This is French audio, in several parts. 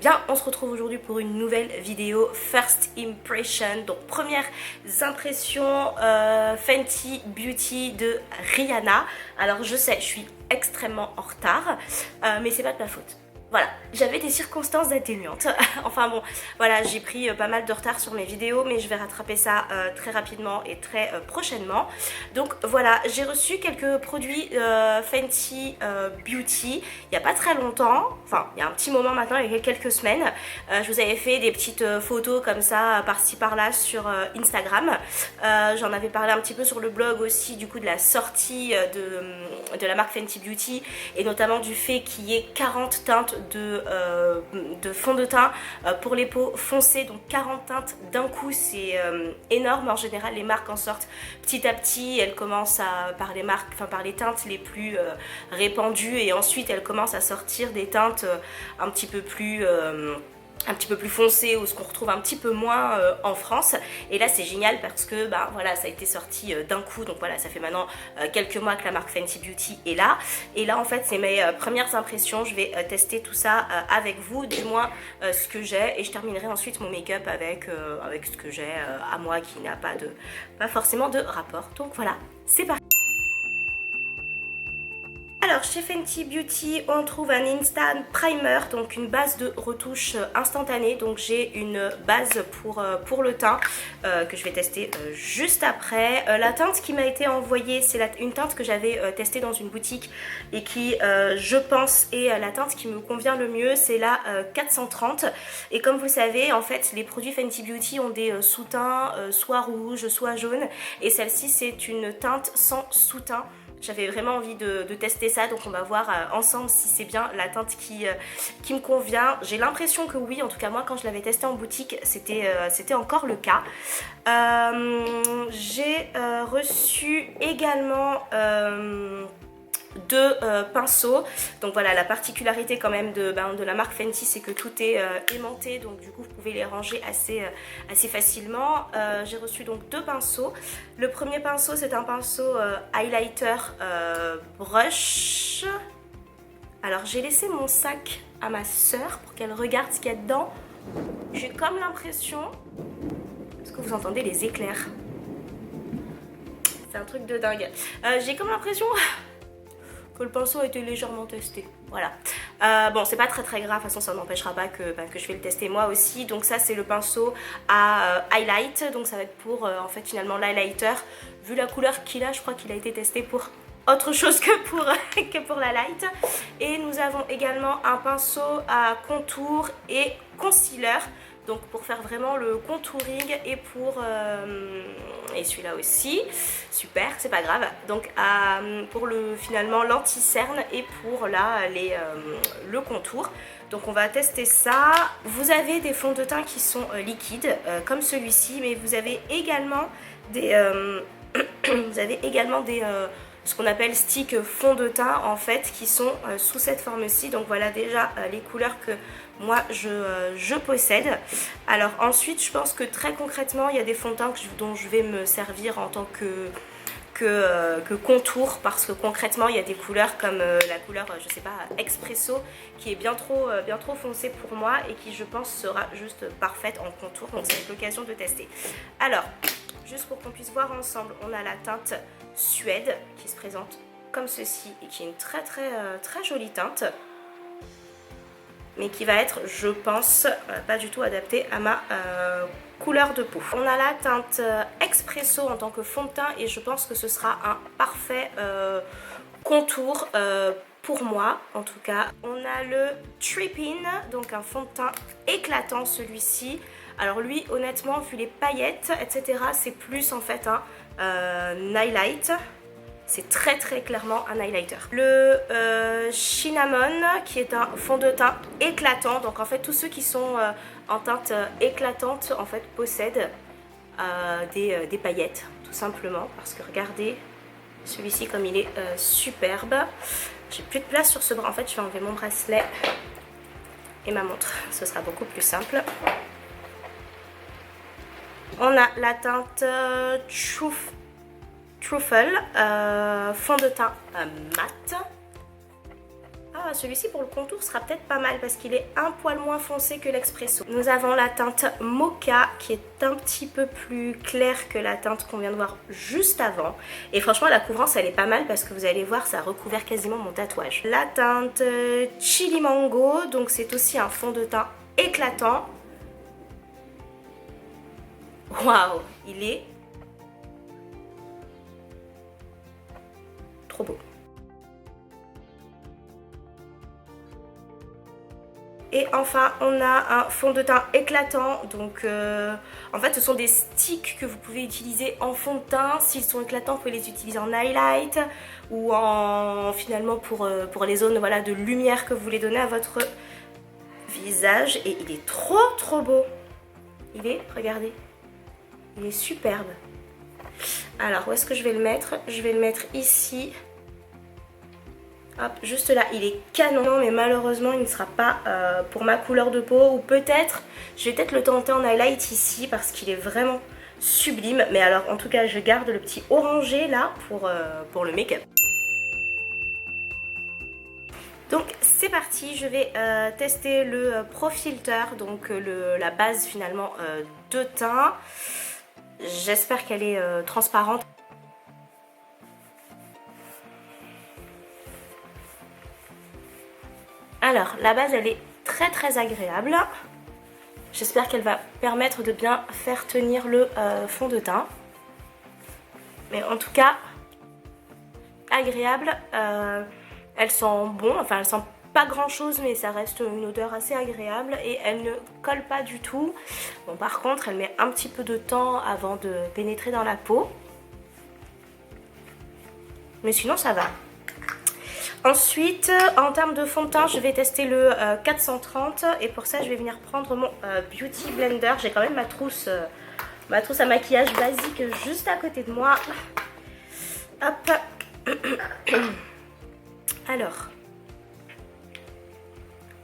bien, on se retrouve aujourd'hui pour une nouvelle vidéo First Impression, donc premières impressions Fenty Beauty de Rihanna. Alors je sais, je suis extrêmement en retard, mais c'est pas de ma faute. Voilà, j'avais des circonstances atténuantes. Enfin bon, voilà, j'ai pris pas mal de retard sur mes vidéos, mais je vais rattraper ça très rapidement et très prochainement. Donc voilà, j'ai reçu quelques produits Fenty Beauty il n'y a pas très longtemps, enfin il y a un petit moment maintenant, il y a quelques semaines. Je vous avais fait des petites photos comme ça, par-ci par-là sur Instagram. J'en avais parlé un petit peu sur le blog aussi, du coup de la sortie de la marque Fenty Beauty, et notamment du fait qu'il y ait 40 teintes de fond de teint pour les peaux foncées, donc 40 teintes d'un coup, c'est énorme. En général les marques en sortent petit à petit, elles commencent par les teintes les plus répandues, et ensuite elles commencent à sortir des teintes un petit peu plus foncé, ou ce qu'on retrouve un petit peu moins en France. Et là c'est génial parce que bah voilà, ça a été sorti d'un coup, donc voilà, ça fait maintenant quelques mois que la marque Fenty Beauty est là, et là en fait c'est mes premières impressions. Je vais tester tout ça avec vous, du moins ce que j'ai, et je terminerai ensuite mon make-up avec ce que j'ai à moi, qui n'a pas forcément de rapport. Donc voilà, c'est parti. Alors chez Fenty Beauty on trouve un Instant Primer, donc une base de retouche instantanée. Donc j'ai une base pour le teint que je vais tester juste après. La teinte qui m'a été envoyée, c'est une teinte que j'avais testée dans une boutique et qui je pense est la teinte qui me convient le mieux, c'est la 430. Et comme vous le savez, en fait les produits Fenty Beauty ont des sous-teints soit rouge soit jaune, et celle-ci c'est une teinte sans sous-teint. J'avais vraiment envie de tester ça, donc on va voir ensemble si c'est bien la teinte qui me convient. J'ai l'impression que oui, en tout cas moi quand je l'avais testé en boutique c'était encore le cas. J'ai reçu également deux pinceaux. Donc voilà, la particularité quand même de la marque Fenty, c'est que tout est aimanté, donc du coup vous pouvez les ranger assez facilement. J'ai reçu donc deux pinceaux. Le premier pinceau, c'est un pinceau highlighter brush. Alors j'ai laissé mon sac à ma soeur pour qu'elle regarde ce qu'il y a dedans. J'ai comme l'impression, est-ce que vous entendez les éclairs? C'est un truc de dingue. J'ai comme l'impression que le pinceau a été légèrement testé, voilà. Bon, c'est pas très grave, de toute façon ça n'empêchera pas que je vais le tester moi aussi. Donc ça c'est le pinceau à highlight, donc ça va être pour en fait finalement l'highlighter. Vu la couleur qu'il a, je crois qu'il a été testé pour autre chose que pour la light. Et nous avons également un pinceau à contour et concealer, donc pour faire vraiment le contouring, et et celui-là aussi, super, c'est pas grave. Donc pour finalement l'anti-cerne et pour le contour. Donc on va tester ça. Vous avez des fonds de teint qui sont liquides comme celui-ci, mais vous avez également ce qu'on appelle stick fond de teint en fait, qui sont sous cette forme-ci. Donc voilà déjà les couleurs que moi je possède. Alors ensuite je pense que très concrètement il y a des fonds de teint dont je vais me servir en tant que contour, parce que concrètement il y a des couleurs comme la couleur je sais pas Expresso, qui est bien trop foncée pour moi et qui je pense sera juste parfaite en contour. Donc c'est l'occasion de tester. Alors juste pour qu'on puisse voir ensemble, on a la teinte Suède qui se présente comme ceci et qui est une très jolie teinte, mais qui va être, je pense, pas du tout adaptée à ma couleur de peau. On a la teinte Expresso en tant que fond de teint, et je pense que ce sera un parfait contour pour moi en tout cas. On a le Trippin, donc un fond de teint éclatant celui-ci. Alors lui honnêtement, vu les paillettes etc, c'est plus en fait un highlight. C'est très clairement un highlighter. Le Cinnamon, qui est un fond de teint éclatant. Donc en fait tous ceux qui sont en teinte éclatante en fait possèdent des paillettes, tout simplement. Parce que regardez celui-ci comme il est superbe. J'ai plus de place sur ce bras. En fait je vais enlever mon bracelet et ma montre, ce sera beaucoup plus simple. On a la teinte Truffle, fond de teint mat. Ah, à celui-ci pour le contour sera peut-être pas mal parce qu'il est un poil moins foncé que l'Expresso. Nous avons la teinte Mocha qui est un petit peu plus claire que la teinte qu'on vient de voir juste avant. Et franchement la couvrance elle est pas mal parce que vous allez voir ça a recouvert quasiment mon tatouage. La teinte Chili Mango, donc c'est aussi un fond de teint éclatant. Waouh, il est trop beau. Et enfin on a un fond de teint éclatant, donc en fait ce sont des sticks que vous pouvez utiliser en fond de teint. S'ils sont éclatants vous pouvez les utiliser en highlight ou en finalement pour les zones voilà, de lumière que vous voulez donner à votre visage. Et il est trop beau. Il est, regardez, il est superbe. Alors où est-ce que je vais le mettre? Je vais le mettre ici. Hop, juste là, il est canon, mais malheureusement il ne sera pas pour ma couleur de peau. Ou peut-être, je vais peut-être le tenter en highlight ici parce qu'il est vraiment sublime. Mais alors en tout cas je garde le petit orangé là pour le make-up. Donc c'est parti, je vais tester le Pro Filter, donc la base finalement de teint. J'espère qu'elle est transparente. Alors, la base, elle est très agréable. J'espère qu'elle va permettre de bien faire tenir le fond de teint. Mais en tout cas, agréable. Elle sent bon, enfin elle sent pas grand chose, mais ça reste une odeur assez agréable et elle ne colle pas du tout. Bon, par contre, elle met un petit peu de temps avant de pénétrer dans la peau. Mais sinon, ça va. Ensuite, en termes de fond de teint, je vais tester le 430 et pour ça, je vais venir prendre mon Beauty Blender. J'ai quand même ma trousse à maquillage basique juste à côté de moi. Hop.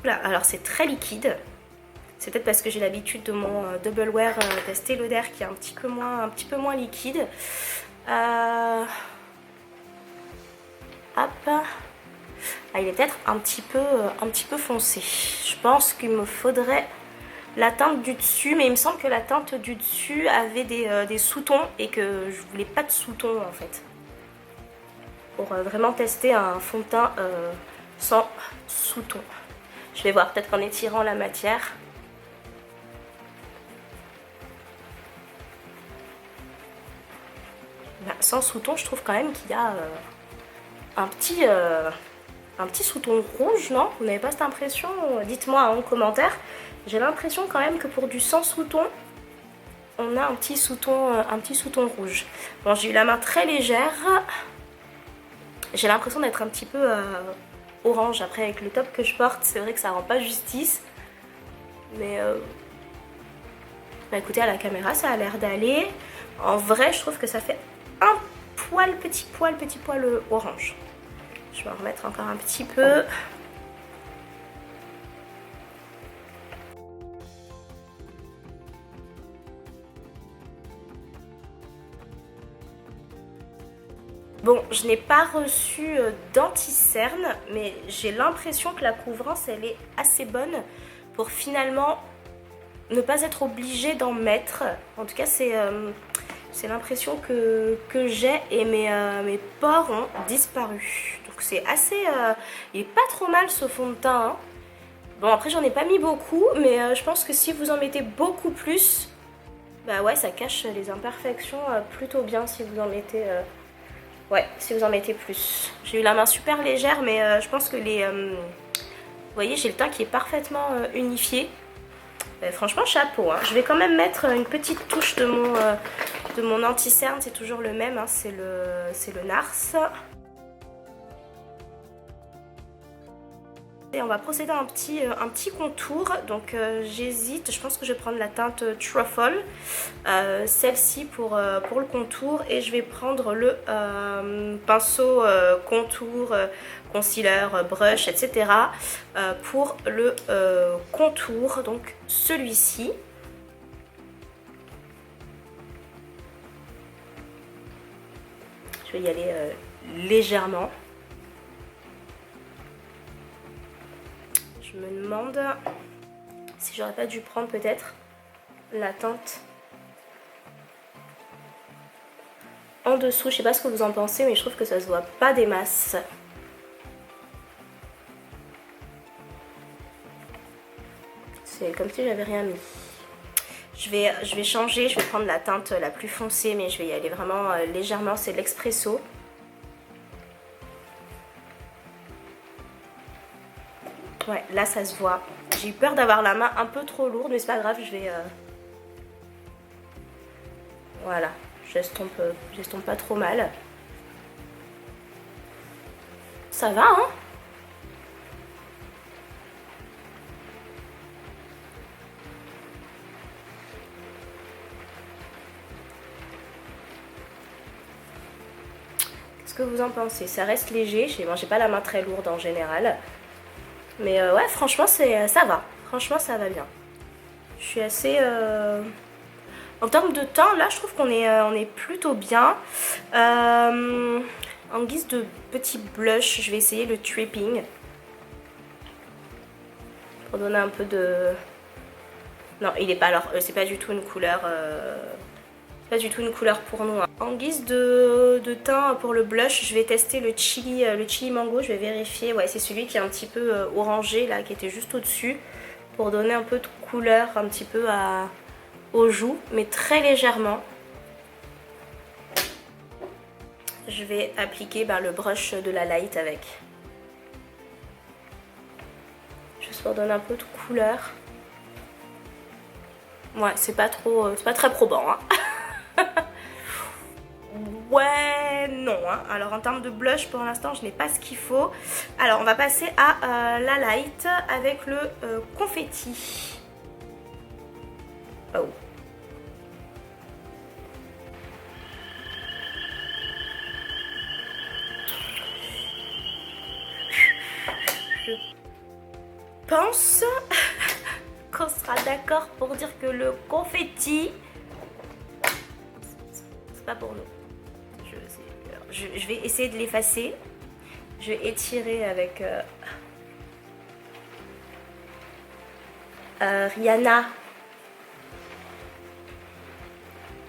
Alors c'est très liquide. C'est peut-être parce que j'ai l'habitude de mon Double Wear d'Estée Lauder qui est un petit peu moins liquide. Hop. Ah, il est peut-être un petit peu foncé. Je pense qu'il me faudrait la teinte du dessus, mais il me semble que la teinte du dessus avait des sous-tons et que je voulais pas de sous-tons en fait. Pour vraiment tester un fond de teint sans sous-tons. Je vais voir peut-être qu'en étirant la matière. Ben, sans sous-ton, je trouve quand même qu'il y a un petit sous-ton rouge, non? Vous n'avez pas cette impression? Dites-moi en commentaire. J'ai l'impression quand même que pour du sans sous-ton, on a un petit sous-ton rouge. Bon, j'ai eu la main très légère. J'ai l'impression d'être un petit peu orange. Après, avec le top que je porte, c'est vrai que ça rend pas justice. Mais bah, écoutez, à la caméra, ça a l'air d'aller. En vrai, je trouve que ça fait un petit poil orange. Je vais en remettre encore un petit peu. Bon, je n'ai pas reçu d'anti-cerne, mais j'ai l'impression que la couvrance, elle est assez bonne pour finalement ne pas être obligée d'en mettre. En tout cas, c'est l'impression que j'ai et mes pores ont disparu. Donc c'est assez... il est pas trop mal ce fond de teint. Hein. Bon, après, j'en ai pas mis beaucoup, mais je pense que si vous en mettez beaucoup plus, bah ouais, ça cache les imperfections plutôt bien si vous en mettez... Ouais, si vous en mettez plus. J'ai eu la main super légère, mais je pense que les... vous voyez, j'ai le teint qui est parfaitement unifié. Franchement, chapeau. Hein. Je vais quand même mettre une petite touche de mon anti-cerne. C'est toujours le même, hein. C'est le NARS. Et on va procéder à un petit contour. Donc j'hésite, je pense que je vais prendre la teinte Truffle, celle-ci pour le contour, et je vais prendre le pinceau contour, concealer, brush, etc. Pour le contour, donc celui-ci. Je vais y aller légèrement. Je me demande si j'aurais pas dû prendre peut-être la teinte en dessous. Je sais pas ce que vous en pensez, mais je trouve que ça se voit pas des masses. C'est comme si j'avais rien mis. Je vais changer, je vais prendre la teinte la plus foncée, mais je vais y aller vraiment légèrement. C'est l'Expresso. Ouais, là ça se voit. J'ai eu peur d'avoir la main un peu trop lourde, mais c'est pas grave, je vais... Voilà, j'estompe pas trop mal. Ça va, hein? Qu'est-ce que vous en pensez? Ça reste léger, j'ai pas la main très lourde en général. Mais ouais, franchement, ça va. Franchement, ça va bien. Je suis assez... En termes de teint, là, je trouve qu'on est plutôt bien. En guise de petit blush, je vais essayer le Tripping. Pour donner un peu de... Non, il est pas... Alors, c'est pas du tout une couleur... Pas du tout une couleur pour nous. Hein. En guise de teint pour le blush, je vais tester le chili mango. Je vais vérifier. Ouais, c'est celui qui est un petit peu orangé là, qui était juste au-dessus. Pour donner un peu de couleur un petit peu aux joues, mais très légèrement. Je vais appliquer le brush de la light avec. Juste pour donner un peu de couleur. Ouais, c'est pas très probant. Hein. Ouais, non. Hein. Alors en termes de blush, pour l'instant, je n'ai pas ce qu'il faut. Alors on va passer à la light avec le confetti. Oh. Je pense qu'on sera d'accord pour dire que le confetti, c'est pas pour nous. Je vais essayer de l'effacer. Je vais étirer avec Rihanna.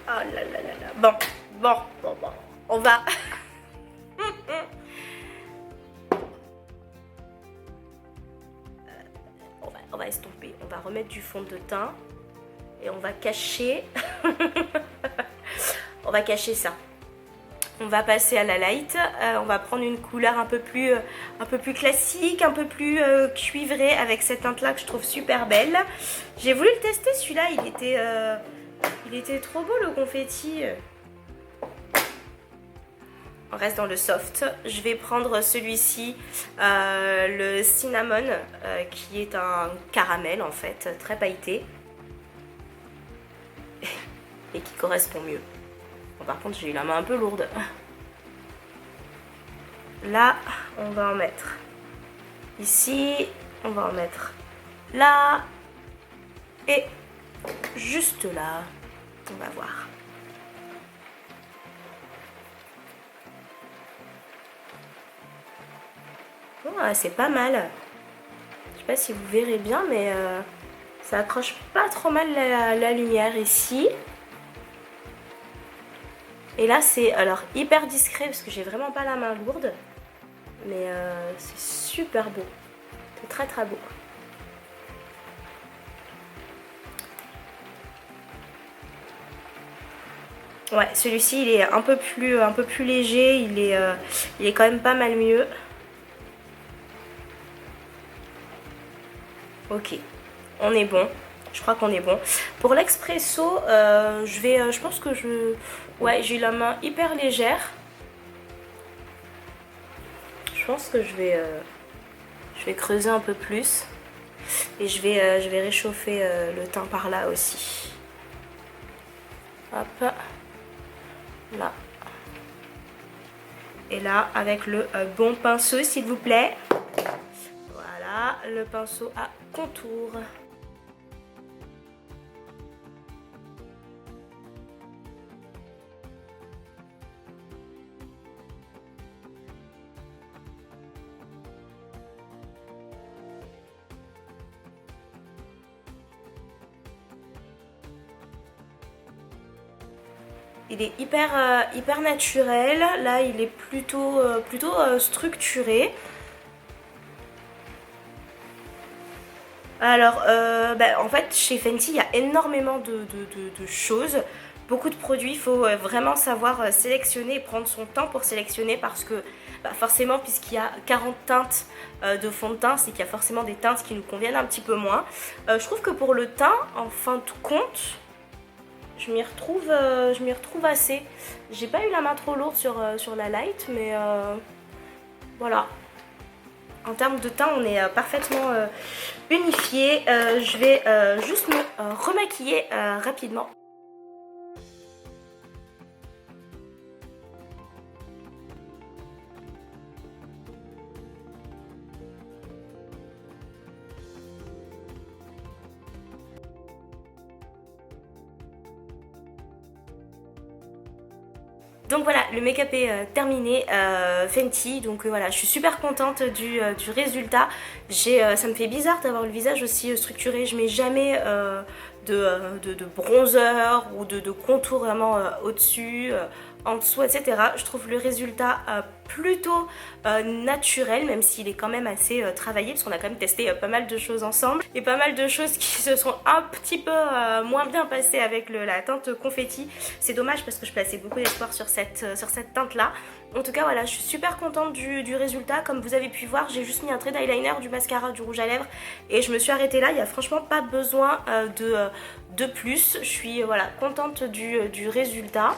Oh là là là là. Bon. On va... on va estomper. On va remettre du fond de teint. Et on va cacher... on va cacher ça. On va passer à la light, on va prendre une couleur un peu plus classique, un peu plus cuivrée avec cette teinte là que je trouve super belle. J'ai voulu le tester celui-là, il était trop beau le confetti. On reste dans le soft. Je vais prendre celui-ci, le cinnamon, qui est un caramel en fait, très pailleté. Et qui correspond mieux. Bon, par contre, j'ai eu la main un peu lourde. Là, on va en mettre ici. On va en mettre là. Et juste là. On va voir. Ouais, c'est pas mal. Je sais pas si vous verrez bien, mais ça accroche pas trop mal la lumière ici. Et là c'est alors hyper discret parce que j'ai vraiment pas la main lourde. Mais c'est super beau. C'est très très beau. Ouais, celui-ci il est un peu plus léger, il est quand même pas mal mieux. Ok, on est bon. Je crois qu'on est bon. Pour l'Expresso, je pense que ouais, j'ai la main hyper légère. Je pense que je vais creuser un peu plus. Et je vais réchauffer le teint par là aussi. Hop. Là. Et là, avec le bon pinceau, s'il vous plaît. Voilà, le pinceau à contour. Il est hyper naturel. Là, il est plutôt structuré. Alors, en fait, chez Fenty, il y a énormément de choses. Beaucoup de produits, il faut vraiment savoir sélectionner et prendre son temps pour sélectionner parce que forcément, puisqu'il y a 40 teintes de fond de teint, c'est qu'il y a forcément des teintes qui nous conviennent un petit peu moins. Je trouve que pour le teint, en fin de compte, je m'y retrouve assez. J'ai pas eu la main trop lourde sur la light, mais voilà. En termes de teint, on est parfaitement unifié. Je vais juste me remaquiller rapidement. Donc voilà, le make-up est terminé, Fenty, donc voilà, je suis super contente du résultat. Ça me fait bizarre d'avoir le visage aussi structuré, je mets jamais de bronzer ou de contour vraiment au-dessus, en dessous, etc. Je trouve le résultat plutôt naturel, même s'il est quand même assez travaillé, parce qu'on a quand même testé pas mal de choses ensemble et pas mal de choses qui se sont un petit peu moins bien passées avec la teinte confetti. C'est dommage parce que je plaçais beaucoup d'espoir sur cette teinte là. En tout cas voilà, je suis super contente du résultat. Comme vous avez pu voir, j'ai juste mis un trait d'eyeliner, du mascara, du rouge à lèvres et je me suis arrêtée là. Il n'y a franchement pas besoin de plus. Je suis voilà, contente du résultat.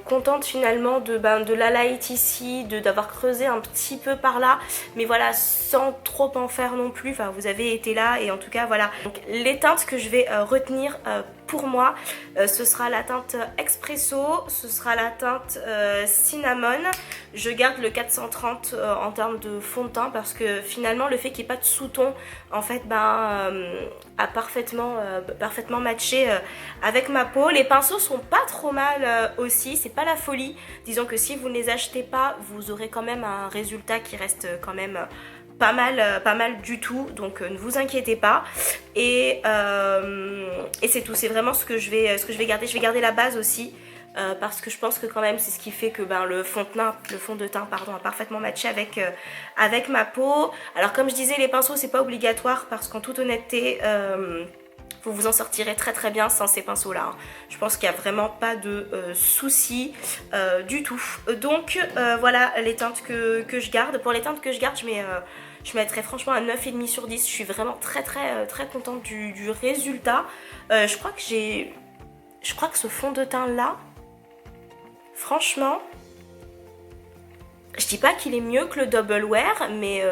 Contente finalement de la light ici, d'avoir creusé un petit peu par là, mais voilà, sans trop en faire non plus. Enfin, vous avez été là et en tout cas voilà. Donc les teintes que je vais retenir pour moi, ce sera la teinte Expresso, ce sera la teinte Cinnamon. Je garde le 430 en termes de fond de teint parce que finalement le fait qu'il n'y ait pas de sous-ton en fait a parfaitement matché avec ma peau. Les pinceaux sont pas trop mal aussi, c'est pas la folie. Disons que si vous ne les achetez pas, vous aurez quand même un résultat qui reste quand même pas mal du tout, donc ne vous inquiétez pas. Et c'est tout, c'est vraiment ce que je vais garder. Je vais garder la base aussi. Parce que je pense que quand même c'est ce qui fait que le fond de teint a parfaitement matché avec ma peau. Alors comme je disais, les pinceaux c'est pas obligatoire parce qu'en toute honnêteté vous vous en sortirez très bien sans ces pinceaux là. Je pense qu'il n'y a vraiment pas de souci du tout. Donc voilà les teintes que je garde. Pour les teintes que je garde, je mettrais franchement un 9,5 sur 10. Je suis vraiment très contente du résultat. Je crois que ce fond de teint là, franchement, je dis pas qu'il est mieux que le Double Wear, mais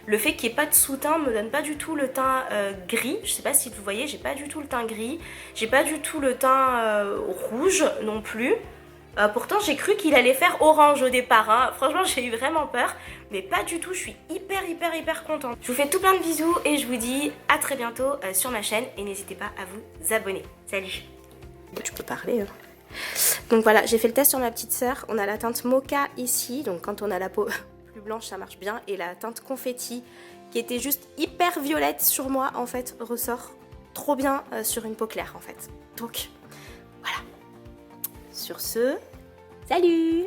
le fait qu'il n'y ait pas de sous-teint me donne pas du tout le teint gris. Je sais pas si vous voyez, j'ai pas du tout le teint gris, j'ai pas du tout le teint rouge non plus. Pourtant j'ai cru qu'il allait faire orange au départ, hein. Franchement j'ai eu vraiment peur, mais pas du tout, je suis hyper contente. Je vous fais tout plein de bisous et je vous dis à très bientôt sur ma chaîne et n'hésitez pas à vous abonner. Salut. Tu peux parler hein. Donc voilà, j'ai fait le test sur ma petite sœur. On a la teinte mocha ici, donc quand on a la peau plus blanche ça marche bien. Et la teinte confetti qui était juste hyper violette sur moi en fait ressort trop bien sur une peau claire en fait. Donc voilà. Sur ce, salut!